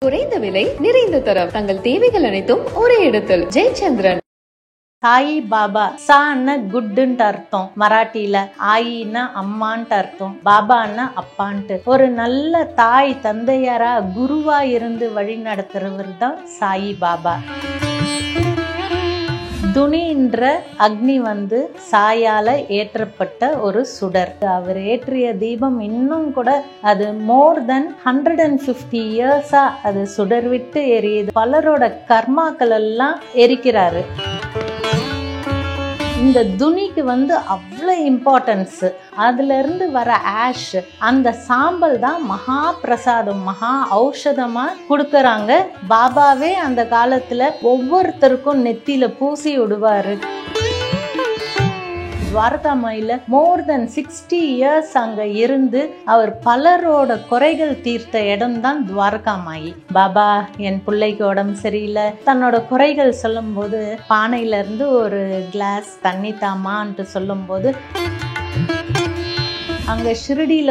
குறைந்த விலை நிறைந்த தரம் தங்கள் தேவைகள் அனைத்தும் ஒரே இடத்தில். ஜெயச்சந்திரன். சாயி பாபா. சான்னா குட்ன்ட்டு அர்த்தம் மராட்டியில, ஆயின்னா அம்மான்ட்டு அர்த்தம், பாபான்னா அப்பான்ட்டு. ஒரு நல்ல தாய் தந்தையாரா குருவா இருந்து வழி நடத்துறவர் தான் சாயி பாபா. துணின்ற அக்னி சாயால ஏற்றப்பட்ட ஒரு சுடர். அவர் ஏற்றிய தீபம் இன்னும் கூட அது மோர் தென் 150 இயர்ஸா அது சுடர் விட்டு எரியுது. பலரோட கர்மாக்கள் எல்லாம் எரிக்கிறாரு. இந்த துணிக்கு அவ்வளோ இம்பார்ட்டன்ஸ். அதுல இருந்து வர ஆஷ், அந்த சாம்பல் தான் மகா பிரசாதம், மகா ஔஷதமா கொடுக்கறாங்க. பாபாவே அந்த காலத்துல ஒவ்வொருத்தருக்கும் நெத்தியில பூசி விடுவாரு. துவாரகாமாயில மோர் தென் 60 இயர்ஸ் அங்க இருந்து அவர் பலரோட குறைகள் தீர்த்த இடம் தான் துவாரகாமாயி. பாபா என் பிள்ளைக்கு உடம்பு சரியில்லை, தன்னோட குறைகள் சொல்லும் போது பானையில இருந்து ஒரு கிளாஸ் தண்ணி தாமான்ட்டு சொல்லும் போது, அங்க ஷிரடியில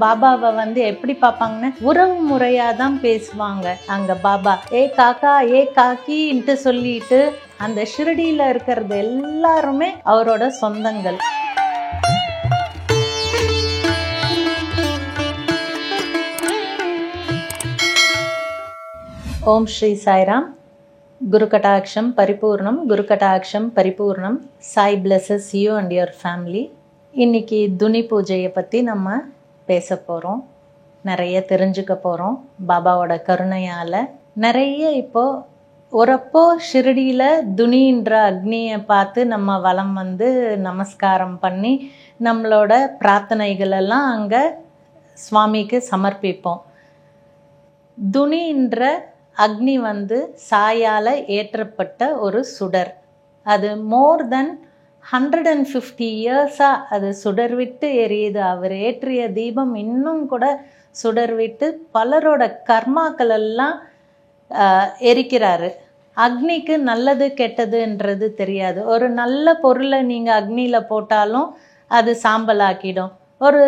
பாபாவை எப்படி பார்ப்பாங்கன்னா உறவு முறையா தான் பேசுவாங்க. அங்க பாபா ஏ காக்கா ஏ காக்கின்ட்டு சொல்லிட்டு அந்த ஷிரடியில இருக்கிறது எல்லாருமே அவரோட சொந்தங்கள். ஓம் ஸ்ரீ சாய்ராம். குரு கடாட்சம் பரிபூர்ணம், குரு கடாட்சம் பரிபூர்ணம். Sai blesses you and your family. இன்னைக்கு துணி பூஜையை பற்றி நம்ம பேச போகிறோம், நிறைய தெரிஞ்சுக்க போகிறோம். பாபாவோட கருணையால் நிறைய ஒரப்போ ஷிரடியில் துணின்ற அக்னியை பார்த்து நம்ம வலம் நமஸ்காரம் பண்ணி நம்மளோட பிரார்த்தனைகளெல்லாம் அங்கே சுவாமிக்கு சமர்ப்பிப்போம். துணின்ற அக்னி சாயால் ஏற்றப்பட்ட ஒரு சுடர். அது மோர் தென் 150 இயர்ஸா அது சுடர் விட்டு எரியுது. அவர் ஏற்றிய தீபம் இன்னும் கூட சுடர் விட்டு பலரோட கர்மாக்கள் எல்லாம் எரிக்கிறாரு. அக்னிக்கு நல்லது கெட்டதுன்றது தெரியாது. ஒரு நல்ல பொருளை நீங்கள் அக்னியில் போட்டாலும் அது சாம்பலாக்கிடும், ஒரு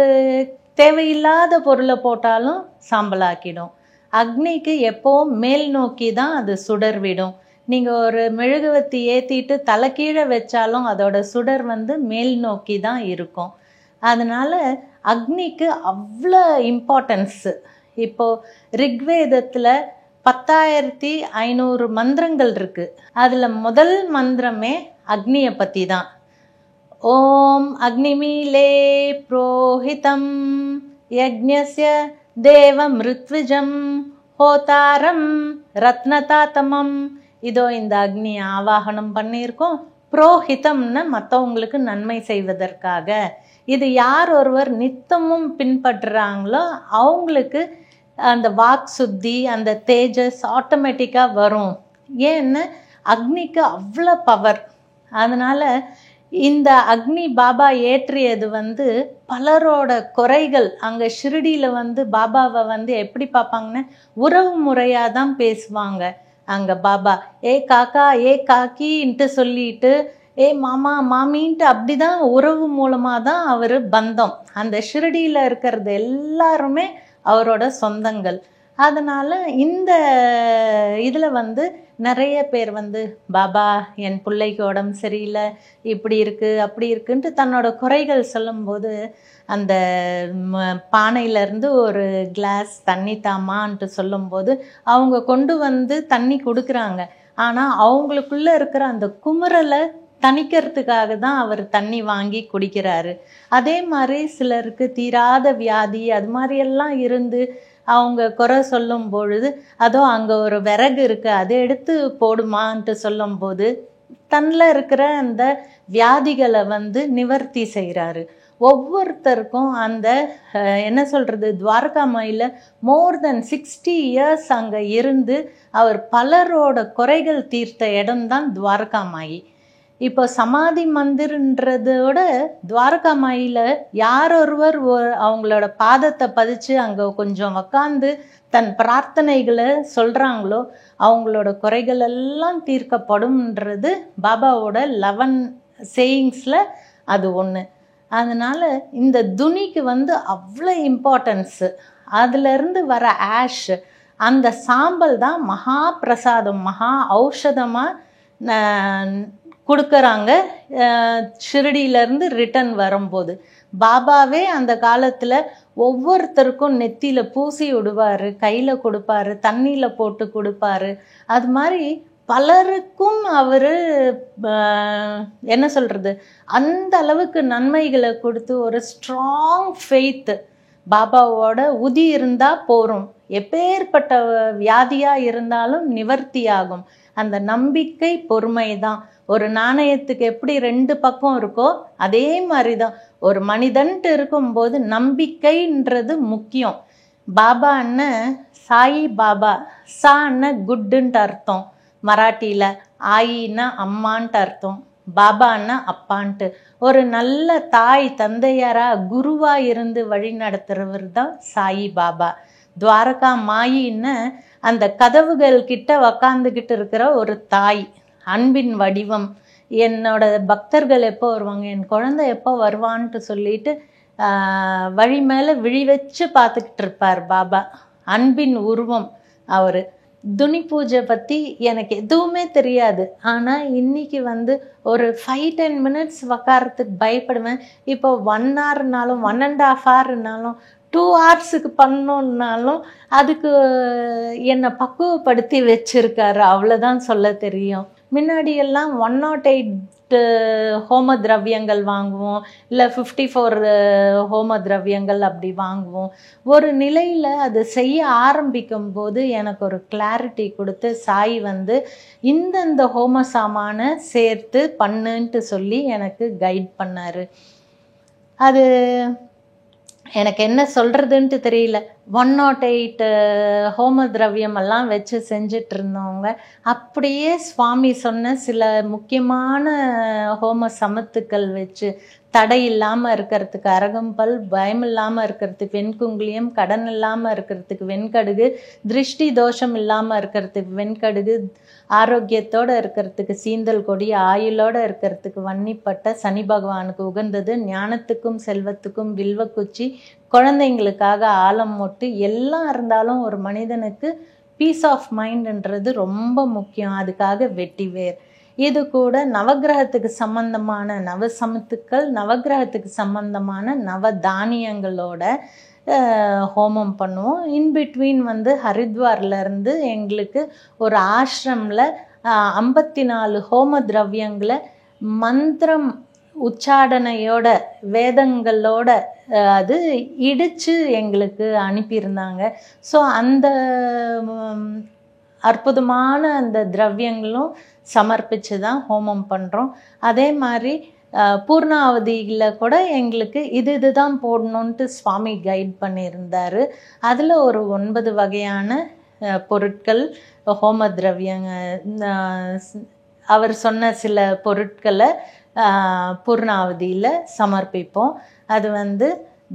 தேவையில்லாத பொருளை போட்டாலும் சாம்பலாக்கிடும். அக்னிக்கு எப்போவும் மேல் நோக்கி தான் அது சுடர் விடும். நீங்கள் ஒரு மெழுகுவத்தி ஏற்றிட்டு தலைக்கீழே வச்சாலும் அதோட சுடர் மேல் நோக்கி தான் இருக்கும். அதனால் அக்னிக்கு அவ்வளோ இம்பார்ட்டன்ஸு. இப்போது ரிக்வேதத்தில் 10,500 மந்திரங்கள் இருக்குது. அதில் முதல் மந்திரமே அக்னியை பற்றி தான். ஓம் அக்னிமீலே புரோஹிதம் யக்ஞஸ்ய தேவம் ரித்விஜம் ஹோதாரம் ரத்னதாத்தமம். இதோ இந்த அக்னியை ஆவாகனம் பண்ணியிருக்கோம். புரோஹிதம்னு மற்றவங்களுக்கு நன்மை செய்வதற்காக. இது யார் ஒருவர் நித்தமும் பின்பற்றுறாங்களோ அவங்களுக்கு அந்த வாக் சுத்தி, அந்த தேஜஸ் ஆட்டோமேட்டிக்காக வரும். ஏன்னு அக்னிக்கு அவ்வளோ பவர். அதனால் இந்த அக்னி பாபா ஏற்றியது பலரோட குறைகள். அங்கே ஷிரடியில் பாபாவை எப்படி பார்ப்பாங்கன்னா உறவு முறையாக தான் பேசுவாங்க. அங்கே பாபா ஏ காக்கா ஏ காக்கின்ட்டு சொல்லிட்டு ஏ மாமா மாமின்ட்டு அப்படிதான் உறவு மூலமாக தான் அவர் பந்தம். அந்த ஷிரடியில் இருக்கிறது எல்லாருமே அவரோட சொந்தங்கள். அதனால் இந்த இதில் நிறைய பேர் பாபா என் பிள்ளைக்கு உடம்பு சரியில்லை, இப்படி இருக்குது அப்படி இருக்குன்ட்டு தன்னோட குறைகள் சொல்லும்போது அந்த பானையிலேருந்து ஒரு கிளாஸ் தண்ணி தாமான்ட்டு சொல்லும்போது அவங்க கொண்டு தண்ணி கொடுக்குறாங்க. ஆனால் அவங்களுக்குள்ளே இருக்கிற அந்த குமுறலை தணிக்கிறதுக்காக தான் அவர் தண்ணி வாங்கி குடிக்கிறாரு. அதே மாதிரி சிலருக்கு தீராத வியாதி அது மாதிரியெல்லாம் இருந்து அவங்க குறை சொல்லும் பொழுது அதோ அங்கே ஒரு விறகு இருக்கு அதை எடுத்து போடுமான்ட்டு சொல்லும்போது தன்னில் இருக்கிற அந்த வியாதிகளை நிவர்த்தி செய்கிறாரு. ஒவ்வொருத்தருக்கும் அந்த என்ன சொல்கிறது, துவாரகாமாயில் மோர் தென் 60 இயர்ஸ் அங்கே இருந்து அவர் பலரோட குறைகள் தீர்த்த இடம்தான் துவாரகாமாயி. இப்போ சமாதி மந்திர்ன்றதோட துவாரகாமாயில யார் ஒருவர் அவங்களோட பாதத்தை பதிச்சு அங்கே கொஞ்சம் உக்காந்து தன் பிரார்த்தனைகளை சொல்கிறாங்களோ அவங்களோட குறைகள் எல்லாம் தீர்க்கப்படும்ன்றது பாபாவோட 11 சேயிங்ஸில் அது ஒன்று. அதனால் இந்த துணிக்கு அவ்வளோ இம்பார்ட்டன்ஸு. அதுலேருந்து வர ஆஷ், அந்த சாம்பல் தான் மகா பிரசாதம், மகா ஔஷதமாக கொடுக்குறாங்க ஷிரடியிலேருந்து ரிட்டன் வரும்போது. பாபாவே அந்த காலத்தில் ஒவ்வொருத்தருக்கும் நெத்தியில் பூசி விடுவார், கையில் கொடுப்பாரு, தண்ணியில் போட்டு கொடுப்பாரு. அது மாதிரி பலருக்கும் அவர் என்ன சொல்கிறது, அந்த அளவுக்கு நன்மைகளை கொடுத்து ஒரு ஸ்ட்ராங் ஃபெய்த்து, பாபாவோட உதி இருந்தால் போகிறோம், எப்பேற்பட்ட வியாதியாக இருந்தாலும் நிவர்த்தி ஆகும். அந்த நம்பிக்கை பொறுமை தான். ஒரு நாணயத்துக்கு எப்படி 2 பக்கம் இருக்கோ அதே மாதிரி தான் ஒரு மனிதன்ட்டு இருக்கும்போது நம்பிக்கைன்றது முக்கியம். பாபா அண்ணன் சாயி பாபா, சா அண்ணன் குட்டுன்ட்டு அர்த்தம் மராட்டியில், ஆயின்னா அம்மான்ட்டு அர்த்தம், பாபான்னா அப்பான்ட்டு. ஒரு நல்ல தாய் தந்தையாராக குருவாக இருந்து வழி நடத்துகிறவர் தான் சாயி பாபா. துவாரகா மாயின்னு அந்த கதவுகள் கிட்ட உக்காந்துக்கிட்டு இருக்கிற ஒரு தாய், அன்பின் வடிவம். என்னோட பக்தர்கள் எப்போ வருவாங்க, என் குழந்தை எப்போ வருவான்ட்டு சொல்லிட்டு வழி மேலே விழி வச்சு பார்த்துக்கிட்டு இருப்பார் பாபா. அன்பின் உருவம் அவர். துனி பூஜை பற்றி எனக்கு எதுவுமே தெரியாது. ஆனால் இன்றைக்கி ஒரு 5-10 மினிட்ஸ் உக்காரத்துக்கு பயப்படுவேன். இப்போ 1 ஹவர்னாலும் 1.5 ஹவர்னாலும் 2 ஹவர்ஸுக்கு பண்ணோன்னாலும் அதுக்கு என்னை பக்குவப்படுத்தி வச்சுருக்காரு, அவ்வளோதான் சொல்ல தெரியும். முன்னாடியெல்லாம் 108 ஹோம திரவியங்கள் வாங்குவோம், இல்லை 54 ஹோம திரவியங்கள் அப்படி வாங்குவோம். ஒரு நிலையில் அது செய்ய ஆரம்பிக்கும் போது எனக்கு ஒரு கிளாரிட்டி கொடுத்து சாய் இந்தந்த ஹோம சாமானை சேர்த்து பண்ணுன்ட்டு சொல்லி எனக்கு கைட் பண்ணார். அது எனக்கு என்ன சொல்கிறதுன்ட்டு தெரியல. 108 ஹோம திரவியமெல்லாம் வச்சு செஞ்சிட்டு இருந்தவங்க அப்படியே சுவாமி சொன்ன சில முக்கியமான ஹோம சமத்துக்கள் வச்சு, தடை இல்லாமல் இருக்கிறதுக்கு அரகம்பல், பயம் இல்லாமல் இருக்கிறதுக்கு வெண்குங்குளியம், கடன் இல்லாமல் இருக்கிறதுக்கு வெண்கடுகு, திருஷ்டி தோஷம் இல்லாமல் இருக்கிறதுக்கு வெண்கடுகு, ஆரோக்கியத்தோடு இருக்கிறதுக்கு சீந்தல் கொடி, ஆயுளோடு இருக்கிறதுக்கு வன்னிப்பட்ட, சனி பகவானுக்கு உகந்தது, ஞானத்துக்கும் செல்வத்துக்கும் வில்வக்குச்சி, குழந்தைங்களுக்காக ஆலம் மொட்டு, எல்லாம் இருந்தாலும் ஒரு மனிதனுக்கு பீஸ் ஆஃப் மைண்டுன்றது ரொம்ப முக்கியம். அதுக்காக வெட்டிவேர். இது கூட நவகிரகத்துக்கு சம்பந்தமான நவசமத்துக்கள், நவகிரகத்துக்கு சம்பந்தமான நவ தானியங்களோட ஹோமம் பண்ணுவோம். இன்பிட்வீன் ஹரித்வார்லேருந்து எங்களுக்கு ஒரு ஆசிரமில் 54 ஹோம திரவியங்களை மந்திரம் உச்சாடனையோட வேதங்களோட அது இடித்து எங்களுக்கு அனுப்பியிருந்தாங்க. ஸோ அந்த அற்புதமான அந்த திரவியங்களும் சமர்ப்பித்து தான் ஹோமம் பண்ணுறோம். அதே மாதிரி பூர்ணாவதியில் கூட எங்களுக்கு இதுதான் போடணுன்ட்டு சுவாமி கைட் பண்ணியிருந்தார். அதில் ஒரு 9 வகையான பொருட்கள் ஹோம திரவியங்க, அவர் சொன்ன சில பொருட்களை பூர்ணாவதியில் சமர்ப்பிப்போம். அது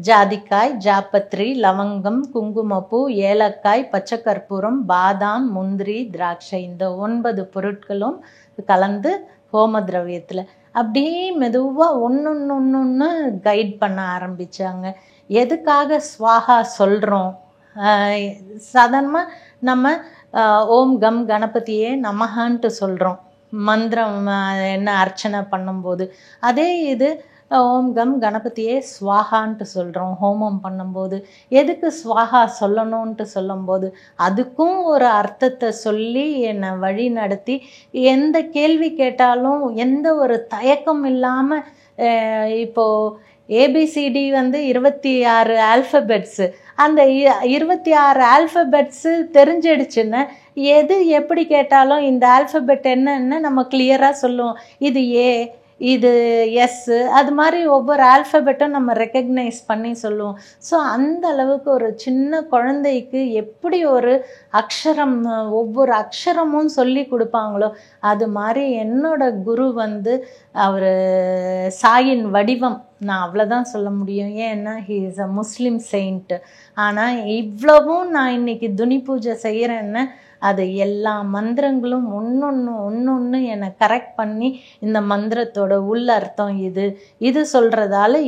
ஜாதிக்காய், ஜாப்பத்ரி, லவங்கம், குங்குமப்பூ, ஏலக்காய், பச்சை கற்பூரம், பாதாம், முந்திரி, திராட்சை, இந்த 9 பொருட்களும் கலந்து ஹோம திரவியத்தில் அப்படியே மெதுவாக ஒன்று கைட் பண்ண ஆரம்பித்தாங்க. எதுக்காக ஸ்வாஹா சொல்கிறோம்? சாதாரணமாக நம்ம ஓம் கம் கணபதியே நமஹான்ட்டு சொல்கிறோம் மந்திரம் என்ன அர்ச்சனை பண்ணும்போது. அதே இது ஓம் கம் கணபதியே ஸ்வாஹான்ட்டு சொல்கிறோம் ஹோமம் பண்ணும்போது. எதுக்கு ஸ்வாஹா சொல்லணுன்ட்டு சொல்லும்போது அதுக்கும் ஒரு அர்த்தத்தை சொல்லி என்னை வழி நடத்தி, எந்த கேள்வி கேட்டாலும் எந்த ஒரு தயக்கம் இல்லாமல், இப்போது ஏபிசிடி 26 ஆல்ஃபபெட்ஸு, அந்த 26 ஆல்ஃபபெட்ஸு தெரிஞ்சிடுச்சுன்னா எது எப்படி கேட்டாலும் இந்த ஆல்ஃபபெட் என்னன்னு நம்ம கிளியராக சொல்லுவோம். இது ஏ, இது எஸ்ஸு, அது மாதிரி ஒவ்வொரு ஆல்ஃபபெட்டும் நம்ம ரெக்கக்னைஸ் பண்ணி சொல்லுவோம். ஸோ அந்த அளவுக்கு ஒரு சின்ன குழந்தைக்கு எப்படி ஒரு அக்ஷரம், ஒவ்வொரு அக்ஷரமும் சொல்லி கொடுப்பாங்களோ அது மாதிரி என்னோட குரு அவர் சாயின் வடிவம். நான் அவ்வளோதான் சொல்ல முடியும். ஏன்னா ஹி இஸ் அ முஸ்லீம் செயின்ட்டு. ஆனால் இவ்வளவும் நான் இன்னைக்கு துனி பூஜை செய்கிறேன்னு அது எல்லா மந்திரங்களும் ஒன்று என்னை கரெக்ட் பண்ணி, இந்த மந்திரத்தோட உள்ள அர்த்தம் இது சொல்கிறதால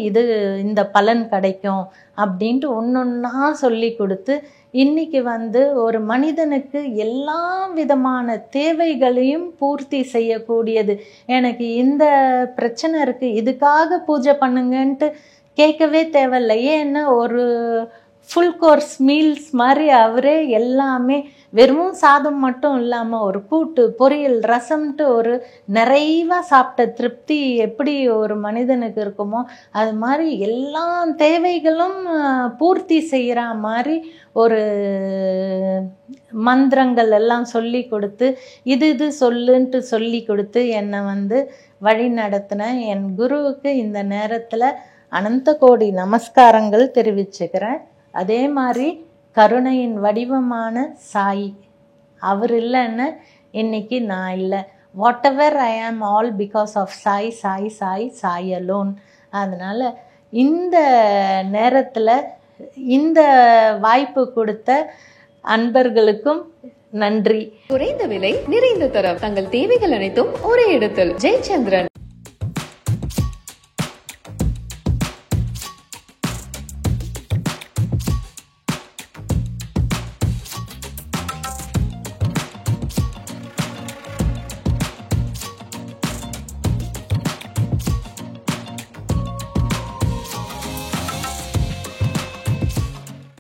இந்த பலன் கிடைக்கும் அப்படின்ட்டு ஒன்றா சொல்லி கொடுத்து இன்னைக்கு வந்து ஒரு மனிதனுக்கு எல்லா விதமான தேவைகளையும் பூர்த்தி செய்யக்கூடியது. எனக்கு இந்த பிரச்சனை இருக்கு, இதுக்காக பூஜை பண்ணுங்கன்ட்டு கேட்கவே தேவையில்லை. ஏன்னா ஒரு ஃபுல் கோர்ஸ் மீல்ஸ் மாதிரி அவரே எல்லாமே, வெறும் சாதம் மட்டும் இல்லாமல் ஒரு கூட்டு பொரியல் ரசம்ட்டு ஒரு நிறைவாக சாப்பிட்ட திருப்தி எப்படி ஒரு மனிதனுக்கு இருக்குமோ அது மாதிரி எல்லா தேவைகளும் பூர்த்தி செய்கிற மாதிரி ஒரு மந்திரங்கள் எல்லாம் சொல்லி கொடுத்து இது சொல்லுன்ட்டு சொல்லி கொடுத்து என்னை வந்து வழி நடத்தின என் குருவுக்கு இந்த நேரத்தில் அனந்த கோடி நமஸ்காரங்கள் தெரிவிச்சுக்கிறேன். அதே மாதிரி கருணையின் வடிவமான சாய், அவர் இல்லைன்னு இன்னைக்கு நான் இல்லை. What ever I am all because of Sai, Sai Sai Sai alone. அதனால் இந்த நேரத்தில் இந்த வாய்ப்பு கொடுத்த அன்பர்களுக்கும் நன்றி. குறைந்த விலை, நிறைந்த தரம், தங்கள் தேவைகள் அனைத்தும் ஒரே இடத்தில். ஜெயச்சந்திரன்.